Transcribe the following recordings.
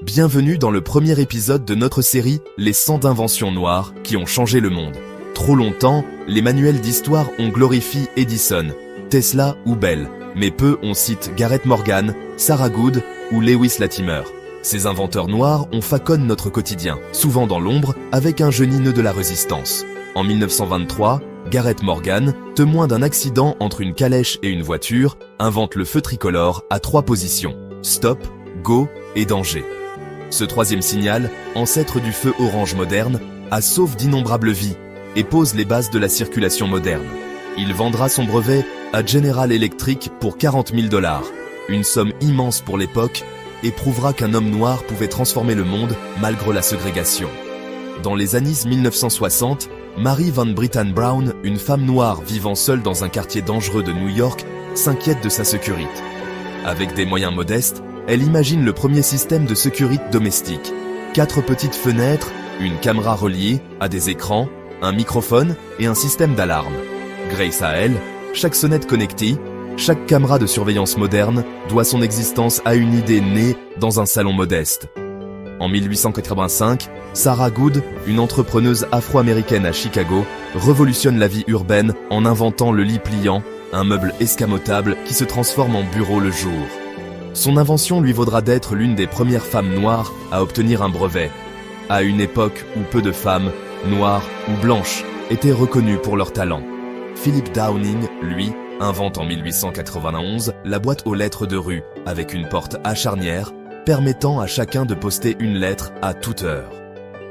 Bienvenue dans le premier épisode de notre série « Les 100 inventions noires qui ont changé le monde ». Trop longtemps, les manuels d'histoire ont glorifié Edison, Tesla ou Bell, mais peu on cite Gareth Morgan, Sarah Good ou Lewis Latimer. Ces inventeurs noirs ont façonné notre quotidien, souvent dans l'ombre, avec un génie de la résistance. En 1923, Gareth Morgan, témoin d'un accident entre une calèche et une voiture, invente le feu tricolore à 3 positions, stop, go et danger. Ce troisième signal, ancêtre du feu orange moderne, a sauvé d'innombrables vies et pose les bases de la circulation moderne. Il vendra son brevet à General Electric pour $40 000, une somme immense pour l'époque, et prouvera qu'un homme noir pouvait transformer le monde malgré la ségrégation. Dans les années 1960, Mary Van Britten Brown, une femme noire vivant seule dans un quartier dangereux de New York, s'inquiète de sa sécurité. Avec des moyens modestes, elle imagine le premier système de sécurité domestique. 4 petites fenêtres, une caméra reliée à des écrans, un microphone et un système d'alarme. Grâce à elle, chaque sonnette connectée, chaque caméra de surveillance moderne doit son existence à une idée née dans un salon modeste. En 1885, Sarah Good, une entrepreneuse afro-américaine à Chicago, révolutionne la vie urbaine en inventant le lit pliant, un meuble escamotable qui se transforme en bureau le jour. Son invention lui vaudra d'être l'une des premières femmes noires à obtenir un brevet, à une époque où peu de femmes, noires ou blanches, étaient reconnues pour leur talent. Philip Downing, lui, invente en 1891 la boîte aux lettres de rue avec une porte à charnière permettant à chacun de poster une lettre à toute heure.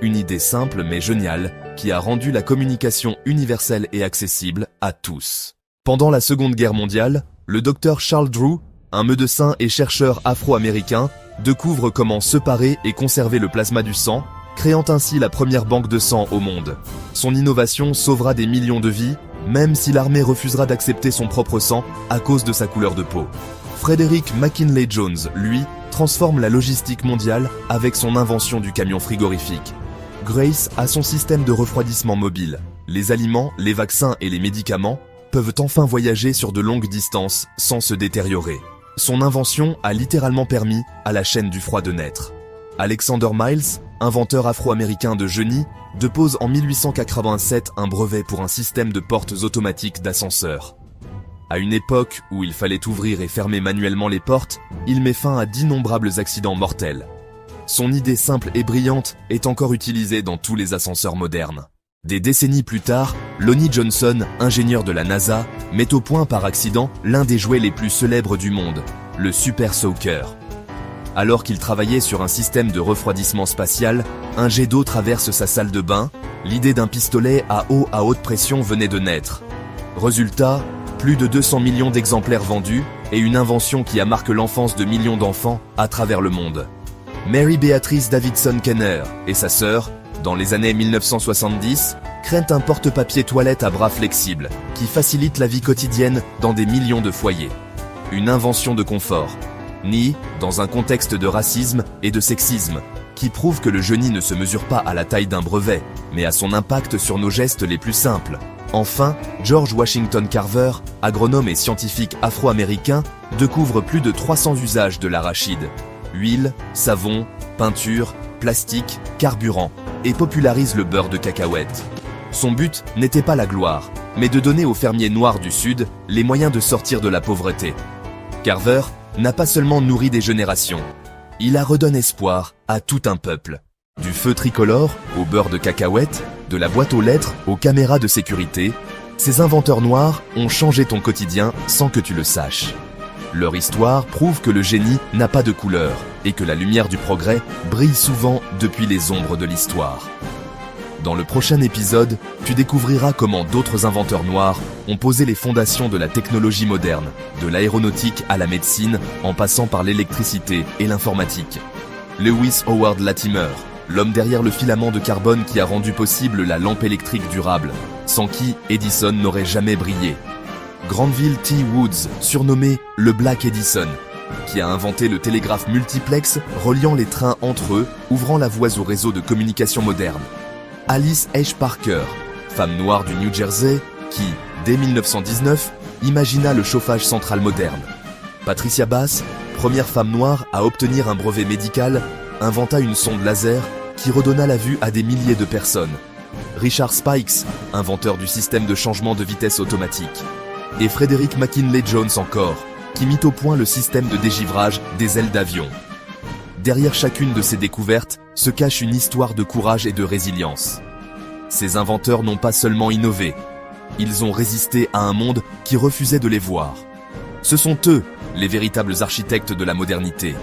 Une idée simple mais géniale qui a rendu la communication universelle et accessible à tous. Pendant la Seconde Guerre mondiale, le docteur Charles Drew, un médecin et chercheur afro-américain, découvre comment séparer et conserver le plasma du sang, créant ainsi la première banque de sang au monde. Son innovation sauvera des millions de vies, même si l'armée refusera d'accepter son propre sang à cause de sa couleur de peau. Frederick McKinley Jones, lui, transforme la logistique mondiale avec son invention du camion frigorifique. Grace a son système de refroidissement mobile. Les aliments, les vaccins et les médicaments peuvent enfin voyager sur de longues distances sans se détériorer. Son invention a littéralement permis à la chaîne du froid de naître. Alexander Miles, inventeur afro-américain de génie, dépose en 1887 un brevet pour un système de portes automatiques d'ascenseur. À une époque où il fallait ouvrir et fermer manuellement les portes, il met fin à d'innombrables accidents mortels. Son idée simple et brillante est encore utilisée dans tous les ascenseurs modernes. Des décennies plus tard, Lonnie Johnson, ingénieur de la NASA, met au point par accident l'un des jouets les plus célèbres du monde, le Super Soaker. Alors qu'il travaillait sur un système de refroidissement spatial, un jet d'eau traverse sa salle de bain, l'idée d'un pistolet à eau à haute pression venait de naître. Résultat, plus de 200 millions d'exemplaires vendus et une invention qui a marqué l'enfance de millions d'enfants à travers le monde. Mary Beatrice Davidson Kenner et sa sœur, dans les années 1970, créent un porte-papier toilette à bras flexibles qui facilite la vie quotidienne dans des millions de foyers. Une invention de confort, née dans un contexte de racisme et de sexisme, qui prouve que le génie ne se mesure pas à la taille d'un brevet, mais à son impact sur nos gestes les plus simples. Enfin, George Washington Carver, agronome et scientifique afro-américain, découvre plus de 300 usages de l'arachide. Huile, savon, peinture, plastique, carburant, et popularise le beurre de cacahuète. Son but n'était pas la gloire, mais de donner aux fermiers noirs du Sud les moyens de sortir de la pauvreté. Carver n'a pas seulement nourri des générations, il a redonné espoir à tout un peuple. Du feu tricolore au beurre de cacahuète, de la boîte aux lettres aux caméras de sécurité, ces inventeurs noirs ont changé ton quotidien sans que tu le saches. Leur histoire prouve que le génie n'a pas de couleur et que la lumière du progrès brille souvent depuis les ombres de l'histoire. Dans le prochain épisode, tu découvriras comment d'autres inventeurs noirs ont posé les fondations de la technologie moderne, de l'aéronautique à la médecine, en passant par l'électricité et l'informatique. Lewis Howard Latimer, l'homme derrière le filament de carbone qui a rendu possible la lampe électrique durable, sans qui Edison n'aurait jamais brillé. Granville T. Woods, surnommé le Black Edison, qui a inventé le télégraphe multiplex reliant les trains entre eux, ouvrant la voie au réseau de communication moderne. Alice H. Parker, femme noire du New Jersey, qui, dès 1919, imagina le chauffage central moderne. Patricia Bass, première femme noire à obtenir un brevet médical, inventa une sonde laser qui redonna la vue à des milliers de personnes. Richard Spikes, inventeur du système de changement de vitesse automatique. Et Frederick McKinley Jones encore, qui mit au point le système de dégivrage des ailes d'avion. Derrière chacune de ces découvertes se cache une histoire de courage et de résilience. Ces inventeurs n'ont pas seulement innové, ils ont résisté à un monde qui refusait de les voir. Ce sont eux, les véritables architectes de la modernité.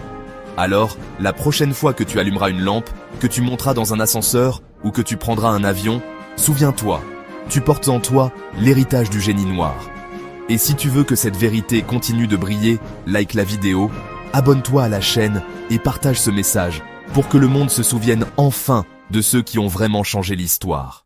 Alors, la prochaine fois que tu allumeras une lampe, que tu monteras dans un ascenseur ou que tu prendras un avion, souviens-toi, tu portes en toi l'héritage du génie noir. Et si tu veux que cette vérité continue de briller, like la vidéo, abonne-toi à la chaîne et partage ce message pour que le monde se souvienne enfin de ceux qui ont vraiment changé l'histoire.